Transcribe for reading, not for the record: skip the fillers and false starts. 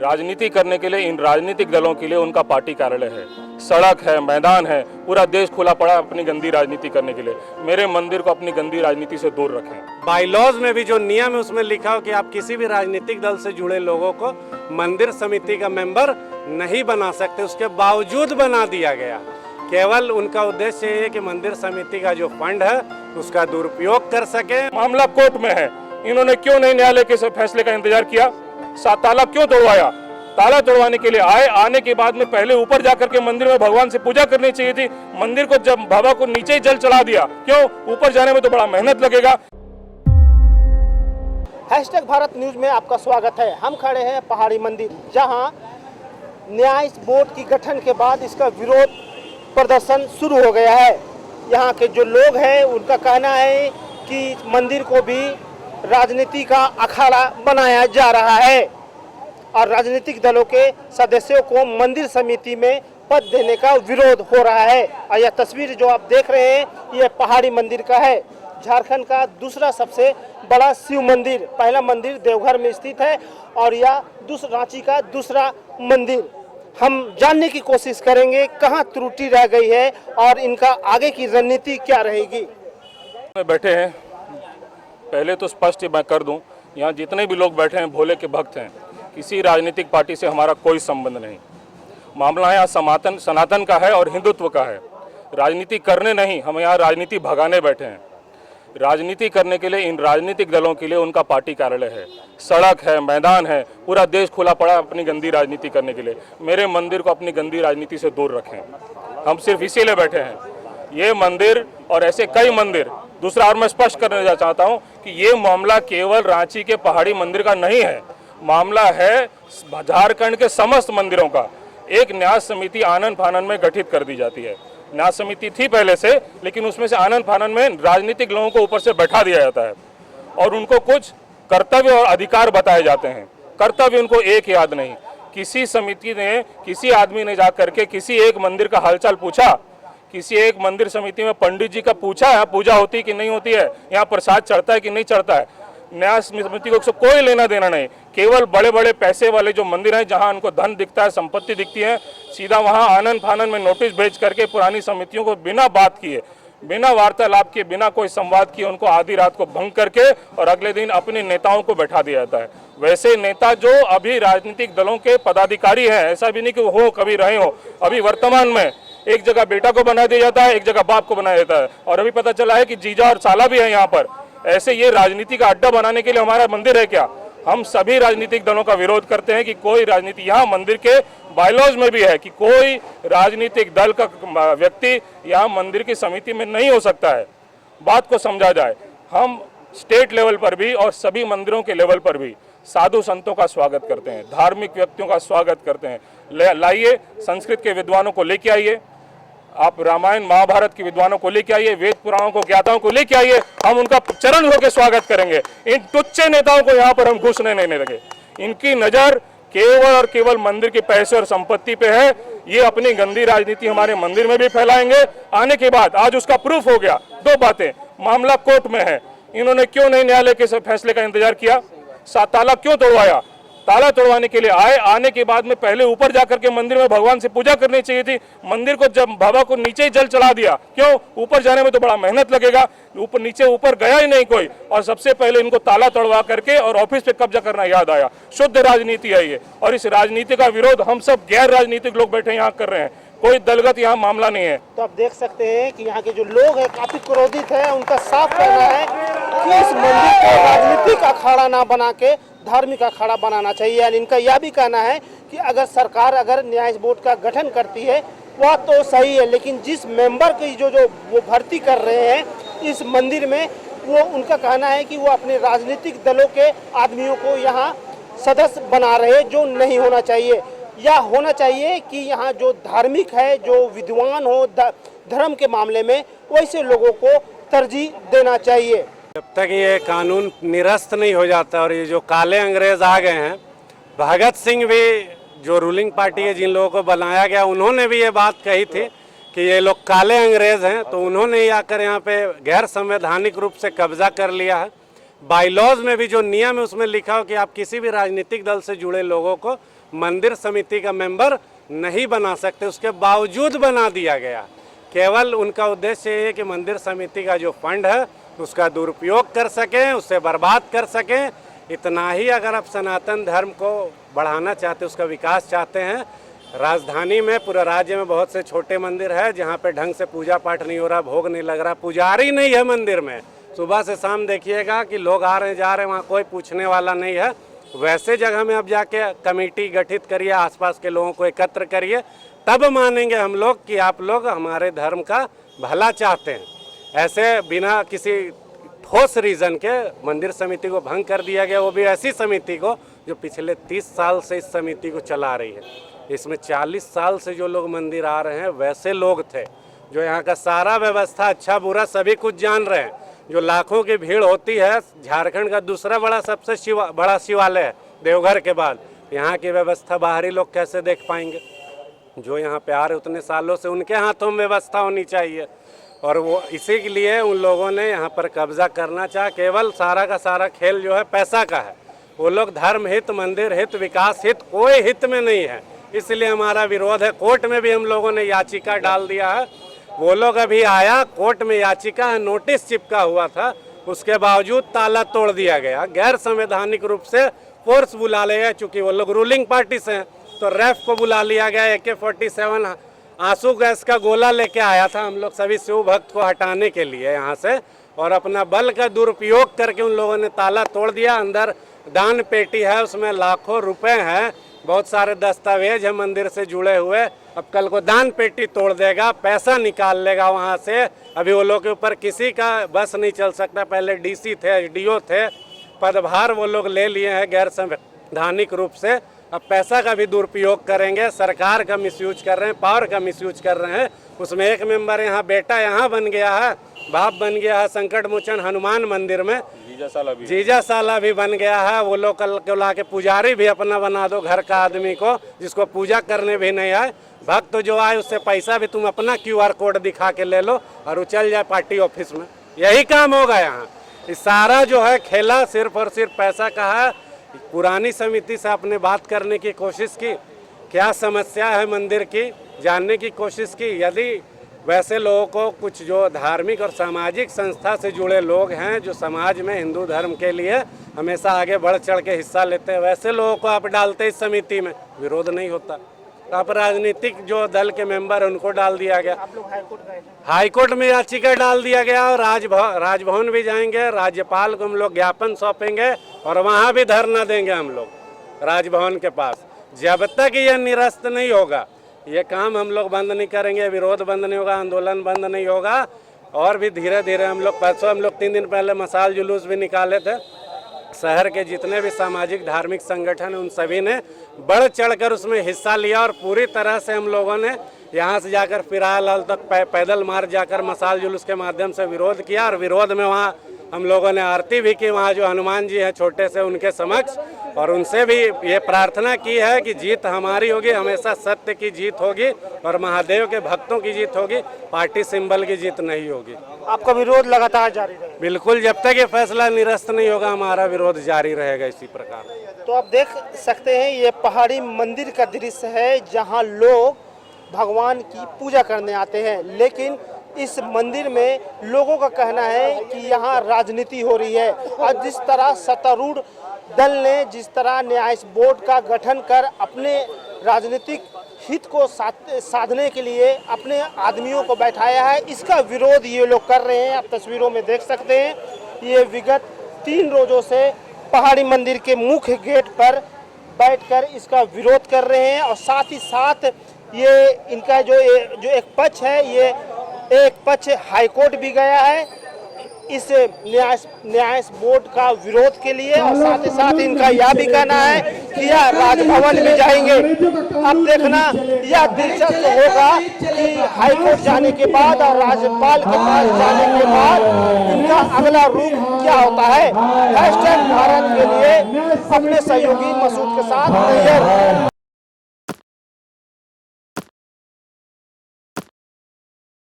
राजनीति करने के लिए इन राजनीतिक दलों के लिए उनका पार्टी कार्यालय है, सड़क है, मैदान है, पूरा देश खुला पड़ा अपनी गंदी राजनीति करने के लिए। मेरे मंदिर को अपनी गंदी राजनीति से दूर रखें। बाईलॉज में भी जो नियम है उसमें लिखा हो कि आप किसी भी राजनीतिक दल से जुड़े लोगों को मंदिर समिति का मेंबर नहीं बना सकते, उसके बावजूद बना दिया गया। केवल उनका उद्देश्य ये है कि मंदिर समिति का जो फंड है उसका दुरुपयोग कर सके। मामला कोर्ट में है, इन्होंने क्यों नहीं न्यायालय के फैसले का इंतजार किया? ताला क्यों तोड़वाया? ताला तोड़वाने के लिए आए, आने के बाद में पहले ऊपर जाकर के मंदिर में भगवान से पूजा करनी चाहिए थी। मंदिर को जब बाबा को नीचे ही जल चढ़ा दिया, क्यों? ऊपर जाने में तो बड़ा मेहनत लगेगा। #भारत न्यूज में आपका स्वागत है। हम खड़े हैं पहाड़ी मंदिर, जहां न्यास बोर्ड की गठन के बाद इसका विरोध प्रदर्शन शुरू हो गया है। यहाँ के जो लोग हैं उनका कहना है कि मंदिर को भी राजनीति का अखाड़ा बनाया जा रहा है और राजनीतिक दलों के सदस्यों को मंदिर समिति में पद देने का विरोध हो रहा है। और यह तस्वीर जो आप देख रहे हैं यह पहाड़ी मंदिर का है, झारखंड का दूसरा सबसे बड़ा शिव मंदिर। पहला मंदिर देवघर में स्थित है और यह रांची का दूसरा मंदिर। हम जानने की कोशिश करेंगे कहां त्रुटि रह गई है और इनका आगे की रणनीति क्या रहेगी। बैठे हैं, पहले तो स्पष्ट मैं कर दूं, यहाँ जितने भी लोग बैठे हैं भोले के भक्त हैं। किसी राजनीतिक पार्टी से हमारा कोई संबंध नहीं। मामला यहाँ सनातन का है और हिंदुत्व का है। राजनीति करने नहीं, हम यहाँ राजनीति भगाने बैठे हैं। राजनीति करने के लिए इन राजनीतिक दलों के लिए उनका पार्टी कार्यालय है, सड़क है, मैदान है, पूरा देश खुला पड़ा अपनी गंदी राजनीति करने के लिए। मेरे मंदिर को अपनी गंदी राजनीति से दूर रखें। हम सिर्फ इसीलिए बैठे हैं। ये मंदिर और ऐसे कई मंदिर, दूसरा और मैं स्पष्ट करना चाहता हूँ कि ये मामला केवल रांची के पहाड़ी मंदिर का नहीं है, मामला है झारखंड के समस्त मंदिरों का। एक न्यास समिति आनन फानन में गठित कर दी जाती है। न्यास समिति थी पहले से, लेकिन उसमें से आनन फानन में राजनीतिक लोगों को ऊपर से बैठा दिया जाता है और उनको कुछ कर्तव्य और अधिकार बताए जाते हैं। कर्तव्य उनको एक याद नहीं। किसी समिति ने, किसी आदमी ने जाकर के किसी एक मंदिर का हालचाल पूछा? किसी एक मंदिर समिति में पंडित जी का पूछा है पूजा होती है कि नहीं होती है, यहाँ प्रसाद चढ़ता है कि नहीं चढ़ता है? न्यास समिति को कोई लेना देना नहीं। केवल बड़े बड़े पैसे वाले जो मंदिर हैं, जहाँ उनको धन दिखता है, संपत्ति दिखती है, सीधा वहाँ आनन फानन में नोटिस भेज करके पुरानी समितियों को बिना बात किए, बिना वार्तालाप किए, बिना कोई संवाद किए उनको आधी रात को भंग करके और अगले दिन अपने नेताओं को बैठा दिया जाता है। वैसे नेता जो अभी राजनीतिक दलों के पदाधिकारी हैं, ऐसा भी नहीं कि वो कभी रहे हो, अभी वर्तमान में एक जगह बेटा को बना दिया जाता है, एक जगह बाप को बनाया जाता है और अभी पता चला है कि जीजा और साला भी है यहाँ पर। ऐसे ये राजनीति का अड्डा बनाने के लिए हमारा मंदिर है क्या? हम सभी राजनीतिक दलों का विरोध करते हैं कि कोई राजनीति, यहाँ मंदिर के बायलॉज में भी है कि कोई राजनीतिक दल का व्यक्ति यहाँ मंदिर की समिति में नहीं हो सकता है। बात को समझा जाए। हम स्टेट लेवल पर भी और सभी मंदिरों के लेवल पर भी साधु संतों का स्वागत करते हैं, धार्मिक व्यक्तियों का स्वागत करते हैं। लाइए, संस्कृत के विद्वानों को लेके आइए, आप रामायण महाभारत के विद्वानों को लेके आइए, वेद पुराणों को, ज्ञाताओं को लेके आइए, हम उनका चरण होकर स्वागत करेंगे। इन तुच्छ नेताओं को यहाँ पर हम घुसने नहीं देंगे। इनकी नजर केवल और केवल मंदिर के पैसे और संपत्ति पे है। ये अपनी गंदी राजनीति हमारे मंदिर में भी फैलाएंगे। आने के बाद आज उसका प्रूफ हो गया। दो बातें, मामला कोर्ट में है, इन्होंने क्यों नहीं न्यायालय के फैसले का इंतजार किया? ताला क्यों तोड़वाया? ताला तोड़वाने के लिए आए, आने के बाद में पहले ऊपर जाकर के मंदिर में भगवान से पूजा करनी चाहिए थी। मंदिर को जब बाबा को नीचे ही जल चढ़ा दिया, क्यों? ऊपर जाने में तो बड़ा मेहनत लगेगा। ऊपर गया ही नहीं कोई और सबसे पहले इनको ताला तोड़वा करके और ऑफिस पे कब्जा करना याद आया। शुद्ध राजनीति है ये और इस राजनीति का विरोध हम सब गैर राजनीतिक लोग बैठे यहाँ कर रहे हैं। कोई दलगत यहाँ मामला नहीं है। तो आप देख सकते हैं कि यहाँ के जो लोग हैं काफी क्रोधित है। उनका साफ कहना है कि इस मंदिर को राजनीतिक अखाड़ा ना बना के धार्मिक अखाड़ा बनाना चाहिए। यानी इनका यह भी कहना है कि अगर सरकार न्यास बोर्ड का गठन करती है वह तो सही है, लेकिन जिस मेंबर की जो वो भर्ती कर रहे हैं इस मंदिर में, वो उनका कहना है कि वो अपने राजनीतिक दलों के आदमियों को यहाँ सदस्य बना रहे, जो नहीं होना चाहिए। या होना चाहिए कि यहाँ जो धार्मिक है, जो विद्वान हो धर्म के मामले में, वैसे लोगों को तरजीह देना चाहिए। जब तक ये कानून निरस्त नहीं हो जाता और ये जो काले अंग्रेज आ गए हैं, भगत सिंह भी जो रूलिंग पार्टी है, जिन लोगों को बनाया गया, उन्होंने भी ये बात कही थी कि ये लोग काले अंग्रेज हैं, तो उन्होंने ही आकर यहाँ पे गैर संवैधानिक रूप से कब्जा कर लिया है। बाईलॉज में भी जो नियम है उसमें लिखा हो कि आप किसी भी राजनीतिक दल से जुड़े लोगों को मंदिर समिति का मेंबर नहीं बना सकते, उसके बावजूद बना दिया गया। केवल उनका उद्देश्य ये है कि मंदिर समिति का जो फंड है उसका दुरुपयोग कर सकें, उससे बर्बाद कर सकें। इतना ही अगर आप सनातन धर्म को बढ़ाना चाहते, उसका विकास चाहते हैं, राजधानी में पूरे राज्य में बहुत से छोटे मंदिर है जहाँ पे ढंग से पूजा पाठ नहीं हो रहा, भोग नहीं लग रहा, पुजारी नहीं है मंदिर में। सुबह से शाम देखिएगा कि लोग आ रहे हैं जा रहे हैं, वहाँ कोई पूछने वाला नहीं है। वैसे जगह में अब जाके कमेटी गठित करिए, आसपास के लोगों को एकत्र करिए, तब मानेंगे हम लोग कि आप लोग हमारे धर्म का भला चाहते हैं। ऐसे बिना किसी ठोस रीज़न के मंदिर समिति को भंग कर दिया गया, वो भी ऐसी समिति को जो पिछले 30 साल से इस समिति को चला रही है। इसमें 40 साल से जो लोग मंदिर आ रहे हैं वैसे लोग थे जो यहाँ का सारा व्यवस्था अच्छा बुरा सभी कुछ जान रहे हैं। जो लाखों की भीड़ होती है, झारखंड का दूसरा बड़ा सबसे बड़ा शिवालय है देवघर के बाद, यहाँ की व्यवस्था बाहरी लोग कैसे देख पाएंगे? जो यहाँ पे आ रहे उतने सालों से उनके हाथों में व्यवस्था होनी चाहिए। और वो इसी के लिए उन लोगों ने यहाँ पर कब्जा करना चाहा। केवल सारा का सारा खेल जो है पैसा का है। वो लोग धर्म हित, मंदिर हित, विकास हित कोई हित में नहीं है। इसलिए हमारा विरोध है। कोर्ट में भी हम लोगों ने याचिका डाल दिया है। वो लोग अभी आया, कोर्ट में याचिका नोटिस चिपका हुआ था, उसके बावजूद ताला तोड़ दिया गया। गैर संवैधानिक रूप से फोर्स बुला लिया, चूँकि वो लोग रूलिंग पार्टी से हैं तो रैफ को बुला लिया गया। AK-47 आंसू गैस का गोला लेके आया था हम लोग सभी शिव भक्त को हटाने के लिए यहाँ से, और अपना बल का दुरुपयोग करके उन लोगों ने ताला तोड़ दिया। अंदर दान पेटी है, उसमें लाखों रुपए हैं, बहुत सारे दस्तावेज है मंदिर से जुड़े हुए। अब कल को दान पेटी तोड़ देगा, पैसा निकाल लेगा वहाँ से। अभी वो लोग के ऊपर किसी का बस नहीं चल सकता। पहले DC थे, SDO थे, पदभार वो लोग ले लिए हैं गैर संवैधानिक रूप से। अब पैसा का भी दुरुपयोग करेंगे, सरकार का मिसयूज कर रहे हैं, पावर का मिसयूज कर रहे हैं। उसमें एक मेंबर यहाँ बेटा यहाँ बन गया है, बाप बन गया है संकट मोचन हनुमान मंदिर में, जीजा साला भी बन गया है। वो लोग कल को ला के पुजारी भी अपना बना दो, घर का आदमी को, जिसको पूजा करने भी नहीं आए। भक्त जो आए उससे पैसा भी तुम अपना QR कोड दिखा के ले लो और वो चल जाए पार्टी ऑफिस में। यही काम होगा यहाँ। इस सारा जो है खेला सिर्फ और सिर्फ पैसा का है। पुरानी समिति से आपने बात करने की कोशिश की, क्या समस्या है मंदिर की जानने की कोशिश की। यदि वैसे लोगों को कुछ जो धार्मिक और सामाजिक संस्था से जुड़े लोग हैं, जो समाज में हिंदू धर्म के लिए हमेशा आगे बढ़ चढ़ के हिस्सा लेते हैं, वैसे लोगों को आप डालते इस समिति में, विरोध नहीं होता। तो आप राजनीतिक जो दल के मेंबर उनको डाल दिया गया। आप लोग हाईकोर्ट में याचिका डाल दिया गया और राजभवन भी जाएंगे, राज्यपाल को हम लोग ज्ञापन सौंपेंगे और वहाँ भी धरना देंगे हम लोग राजभवन के पास। जब तक ये निरस्त नहीं होगा ये काम हम लोग बंद नहीं करेंगे, विरोध बंद नहीं होगा, आंदोलन बंद नहीं होगा। और भी धीरे धीरे हम लोग 3 दिन पहले मसाल जुलूस भी निकाले थे। शहर के जितने भी सामाजिक धार्मिक संगठन हैं उन सभी ने बढ़ चढ़कर उसमें हिस्सा लिया और पूरी तरह से हम लोगों ने यहाँ से जाकर फिरालाल तक पैदल मार्च जाकर मसाल जुलूस के माध्यम से विरोध किया। और विरोध में वहाँ हम लोगों ने आरती भी की, वहाँ जो हनुमान जी हैं छोटे से उनके समक्ष, और उनसे भी ये प्रार्थना की है कि जीत हमारी होगी, हमेशा सत्य की जीत होगी और महादेव के भक्तों की जीत होगी, पार्टी सिंबल की जीत नहीं होगी। आपका विरोध लगातार जारी रहेगा? बिल्कुल, जब तक ये फैसला निरस्त नहीं होगा हमारा विरोध जारी रहेगा इसी प्रकार। तो आप देख सकते हैं ये पहाड़ी मंदिर का दृश्य है जहां लोग भगवान की पूजा करने आते हैं, लेकिन इस मंदिर में लोगों का कहना है कि यहाँ राजनीति हो रही है। और जिस तरह सत्तारूढ़ दल ने जिस तरह न्याय बोर्ड का गठन कर अपने राजनीतिक हित को साधने के लिए अपने आदमियों को बैठाया है, इसका विरोध ये लोग कर रहे हैं। आप तस्वीरों में देख सकते हैं ये विगत 3 रोजों से पहाड़ी मंदिर के मुख्य गेट पर बैठकर इसका विरोध कर रहे हैं। और साथ ही साथ ये इनका जो एक पक्ष है, ये एक पक्ष हाईकोर्ट भी गया है इस न्याय बोर्ड का विरोध के लिए। और साथ ही साथ इनका यह भी कहना है कि यह राजभवन भी जाएंगे। अब देखना यह दिलचस्प होगा कि हाईकोर्ट जाने के बाद और राज्यपाल के पास जाने के बाद इनका अगला रूप क्या होता है। #भारत के लिए अपने सहयोगी मसूद के साथ नैयर।